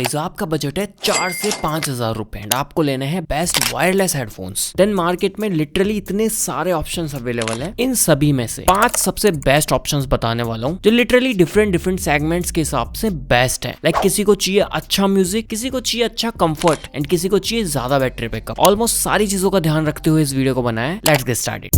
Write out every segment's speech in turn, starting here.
Guys आपका budget है 4 से 5,000 रुपए एंड आपको लेने हैं best wireless headphones. Then market में लिटरली इतने सारे ऑप्शंस अवेलेबल हैं। इन सभी में से 5 सबसे बेस्ट ऑप्शंस बताने वाला हूँ जो लिटरली डिफरेंट सेगमेंट्स के हिसाब से बेस्ट है। लाइक किसी को चाहिए अच्छा म्यूजिक, किसी को चाहिए अच्छा कंफर्ट एंड किसी को चाहिए ज्यादा बैटरी बैकअप। ऑलमोस्ट सारी चीजों का ध्यान रखते हुए इस वीडियो को बनाया है। Let's get started.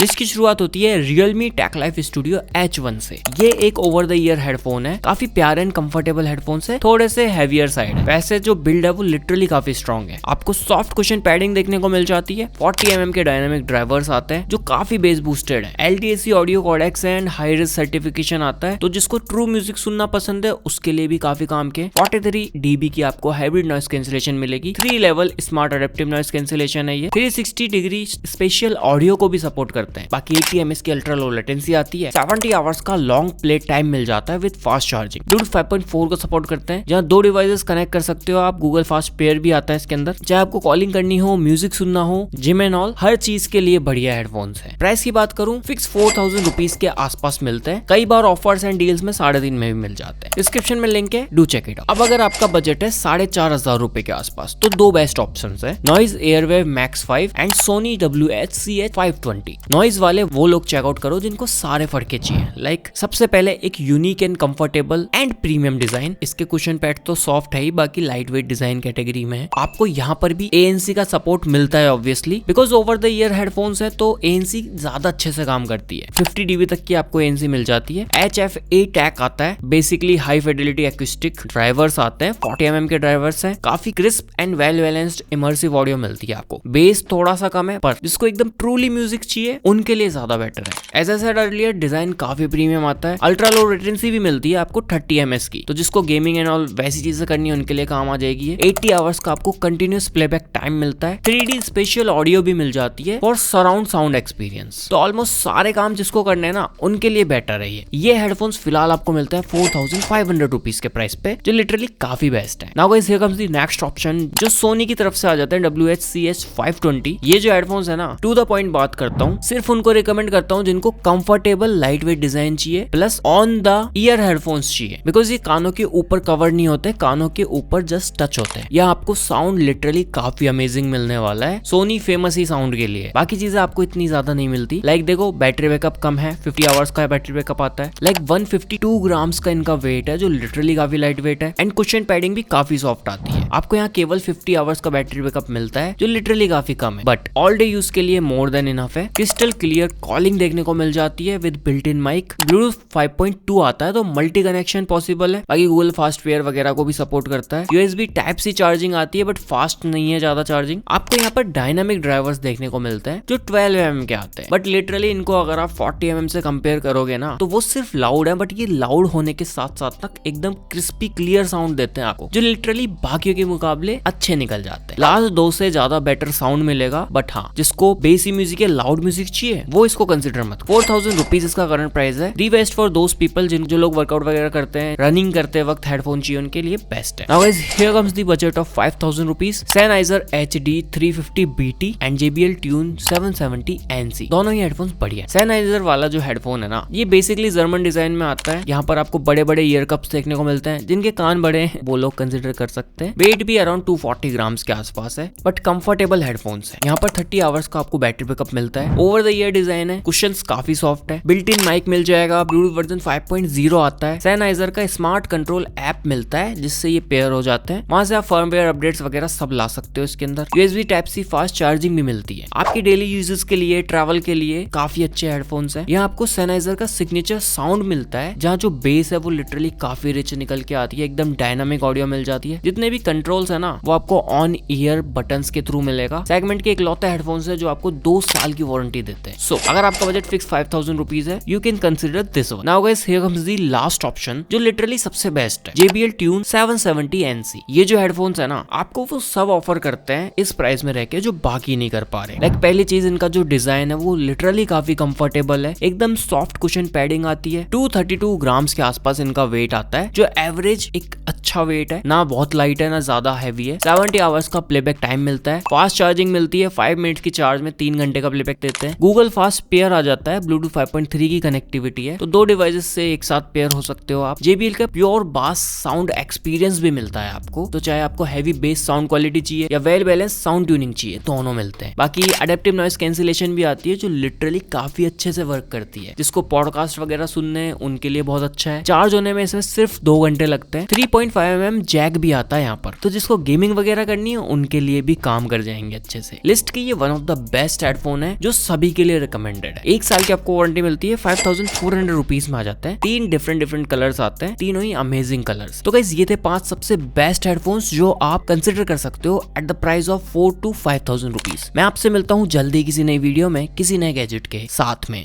लिस्ट की शुरुआत होती है Realme TechLife Studio H1 से। ये एक ओवर द ईयर हेडफोन है, काफी प्यारे एंड कंफर्टेबल हेडफोन है, थोड़े से हैवियर साइड है। वैसे जो बिल्ड है वो लिटरली काफी स्ट्रॉन्ग है। आपको सॉफ्ट कुशन पैडिंग देखने को मिल जाती है। 40 mm के डायनामिक ड्राइवर्स आते हैं जो काफी बेस बूस्टेड है। LTSC audio codecs and hi res certification आता है, तो जिसको ट्रू म्यूजिक सुनना पसंद है उसके लिए भी काफी काम के। 43 dB की आपको हाइब्रिड नॉइस कैंसिलेशन मिलेगी। 3 level smart adaptive noise cancellation है। ये 360 डिग्री स्पेशल ऑडियो को भी सपोर्ट करते हैं। बाकी 80 ms की अल्ट्रा लो लेटेंसी आती है। 70 आवर्स का लॉन्ग प्ले टाइम मिल जाता है विद फास्ट चार्जिंग। ब्लूटूथ 5.4 को सपोर्ट करते हैं, जहां 2 डिवाइसेस कनेक्ट कर सकते हो आप। गूगल फास्ट पेयर भी आता है इसके अंदर। चाहे आपको कॉलिंग करनी हो, म्यूजिक सुनना हो, जिम एंड ऑल, हर चीज के लिए बढ़िया हेडफोन्स है। प्राइस की बात करूं, फिक्स 4,000 रुपीज के आसपास मिलते हैं। कई बार ऑफर्स एंड डील्स में 3.5 में भी मिल जाते हैं। डिस्क्रिप्शन में लिंक है, डू चेक इट आउट। अब अगर आपका बजट है 4,500 रुपए के आसपास, तो 2 बेस्ट ऑप्शन है, noise airwave max 5 and Soni WH-CH520। Noise वाले वो लोग चेकआउट करो जिनको सारे फड़के चाहिए। लाइक सबसे पहले एक unique and comfortable and premium design. इसके कुशन पैड तो सॉफ्ट है ही, बाकी लाइट वेट डिजाइन कैटेगरी में है। आपको यहाँ पर भी ANC का सपोर्ट मिलता है obviously, because over the ear headphones है तो ANC ज्यादा अच्छे से काम करती है। 50 dB तक की आपको ANC मिल जाती है। HFA टैग आता है, basically high Fidelity acoustic drivers आते हैं। 40 mm के ड्राइवर्स हैं। काफी crisp and well balanced immersive audio मिलती है आपको। बेस थोड़ा सा कम है, पर जिसको एकदम ट्रूली म्यूजिक चाहिए उनके लिए ज्यादा बेटर है। As I said earlier, design काफी प्रीमियम आता है। अल्ट्रा लो लेटेंसी भी मिलती है आपको 30 ms की, तो जिसको गेमिंग एंड ऑल वैसी चीजें करनी है उनके लिए काम आ जाएगी ये। 80 आवर्स का आपको कंटिन्यूस प्लेबैक टाइम मिलता है। 3D स्पेशल ऑडियो भी मिल जाती है फॉर सराउंड साउंड एक्सपीरियंस। तो ऑलमोस्ट सारे काम जिसको करने हैं ना उनके लिए बेटर है ये हेडफोन्स फिलहाल आपको मिलता है 4,500 रुपीज के प्राइस पे, जो लिटरली काफी बेस्ट है। Now guys here comes the next option, जो सोनी की तरफ से आ जाता है, WH-CH520। ये जो हेडफोन्स है ना, टू द पॉइंट बात करता हूँ, सिर्फ उनको रिकमेंड करता हूँ जिनको कंफर्टेबल लाइट वेट डिजाइन चाहिए plus on the ear headphones चाहिए। बिकॉज ये कानों के ऊपर कवर नहीं होते, कानों के ऊपर जस्ट टच होते हैं। यह आपको साउंड लिटरली काफी अमेजिंग मिलने वाला है। सोनी फेमस ही साउंड के लिए, बाकी चीजें आपको इतनी ज्यादा नहीं मिलती। लाइक देखो, बैटरी बैकअप कम है, 50 आवर्स का बैटरी बैकअप आता है। लाइक 152 ग्राम्स का इनका वेट है, जो लिटरली काफी लाइट वेट है। एंड कुशन पैडिंग भी काफी सॉफ्ट आती है। आपको यहाँ केवल 50 आवर्स का बैटरी बैकअप मिलता है, जो लिटरली काफी कम है, बट ऑल डे यूज के लिए मोर देन इनफ है। क्रिस्टल क्लियर कॉलिंग देखने को मिल जाती है with built in mic. Bluetooth 5.2 आता है, तो मल्टी कनेक्शन पॉसिबल है। बाकी गूगल फास्ट पेयर वगैरह को भी सपोर्ट करता है। USB Type-C चार्जिंग आती है, बट फास्ट नहीं है ज्यादा चार्जिंग। आपको यहाँ पर डायनामिक ड्राइवर्स देखने को मिलते हैं जो 12 mm के आते हैं, बट लिटरली इनको अगर आप 40 mm से कंपेयर करोगे ना, तो वो सिर्फ लाउड है, बट ये लाउड होने के साथ साथ तक एकदम क्रिस्पी क्लियर साउंड देते हैं आपको, जो लिटरली बाकियों के मुकाबले अच्छे निकल जाते हैं। लास्ट 2 से ज्यादा बेटर साउंड मिलेगा, बट हाँ, जिसको बेसी म्यूजिक या लाउड म्यूजिक चाहिए वो इसको कंसिडर मत। 4,000 रुपीज इसका करंट प्राइस है। The best for those people जो लोग वर्कआउट वगैरह करते हैं, रनिंग करते वक्त हेडफोन चाहिए, उनके लिए बेस्ट है। Now guys here comes the budget of 5,000 rupees. Sennheiser HD 350 BT and JBL Tune 770 NC, दोनों ही हेडफोन्स बढ़िया है। Sennheiser वाला जो हेडफोन है ना, ये बेसिकली जर्मन डिजाइन में आता है। यहाँ पर आपको बड़े बड़े ईयर कप्स देखने को मिलते हैं। जिनके कान बड़े हैं वो लोग कंसिडर कर सकते हैं। वेट भी अराउंड 240 ग्राम्स के आसपास है, बट कंफर्टेबल हेडफोन्स है। यहाँ पर 30 आवर्स का आपको बैटरी बैकअप मिलता है। ओवर द ईयर डिजाइन है, कुशंस काफी सॉफ्ट है, बिल्ट इन माइक मिल जाएगा। ब्लूटूथ वर्जन 5.0 आता है। Sennheiser का स्मार्ट कंट्रोल ऐप मिलता है, जिससे ये पेयर हो जाते हैं। वहां से आप फर्मवेयर अपडेट्स वगैरह सब ला सकते हो इसके अंदर। USB Type-C फास्ट चार्जिंग भी मिलती है। आपके डेली यूजेस के लिए, ट्रैवल के लिए काफी अच्छे हेडफोन्स हैं। यहाँ आपको Sennheiser का सिग्नेचर साउंड मिलता है, जहाँ जो बेस है वो लिटरली काफी रिच निकल के आती है। एकदम डायनामिक ऑडियो मिल जाती है। जितने भी कंट्रोल्स है ना, वो आपको ऑन ईयर बटन्स के थ्रू मिलेगा। सेगमेंट के इकलौते हेडफोन्स है जो आपको 2 साल की वारंटी देते हैं। सो अगर आपका बजट फिक्स 5,000 रुपीज है, you can consider this one. Now guys here comes the last option, जो लिटरली सबसे बेस्ट है, JBL Tune 770 NC। ये जो हेडफोन्स है ना, आपको वो सब ऑफर करते हैं इस प्राइस में रहके जो बाकी नहीं कर पा रहे। लाइक पहली चीज, इनका जो डिजाइन है वो लिटरली काफी कंफर्टेबल है। एकदम सॉफ्ट कुशन पैडिंग आती है। 232 ग्राम्स के आसपास इनका वेट आता है, जो एवरेज एक अच्छा वेट है। ना बहुत लाइट है, ना ज्यादा हैवी है। 70 आवर्स का प्लेबैक टाइम मिलता है। फास्ट चार्जिंग मिलती है, 5 मिनट की चार्ज में 3 घंटे का प्लेबैक देते हैं। गूगल फास्ट पेयर आ जाता है, ब्लूटूथ 5.3 की कनेक्टिविटी है, तो 2 डिवाइसेस से एक साथ पेयर हो सकते हो आप। JBL का प्योर बास साउंड एक्सपीरियंस भी मिलता है आपको, तो चाहे आपको हैवी बेस साउंड क्वालिटी चाहिए या वेल बैलेंस साउंड ट्यूनिंग चाहिए, दोनों मिलते हैं। बाकी अडेप्टिव नॉइस कैंसिलेशन भी आती है जो लिटरली काफी अच्छे से वर्क करती है। जिसको पॉडकास्ट वगैरह सुनने उनके लिए बहुत अच्छा है। चार्ज होने में इसमें सिर्फ 2 घंटे लगते हैं। 3.5mm जैक भी आता है यहाँ पर, तो जिसको गेमिंग वगैरह करनी है उनके लिए भी काम कर जाएंगे अच्छे से। लिस्ट की ये one of the best headphone है जो सभी के लिए रिकमेंडेड है। 1 साल की आपको वारंटी मिलती है, 5400 रुपीज में आ जाता है। 3 डिफरेंट कलर्स आते हैं, तीनों ही अमेजिंग कलर्स। तो गाइस ये थे 5 सबसे बेस्ट हेडफोन्स जो आप कंसिडर कर सकते हो at the price of 4 to 5000 rupees. मैं आपसे मिलता हूँ जल्दी किसी नई वीडियो में किसी नए गैजेट के साथ में।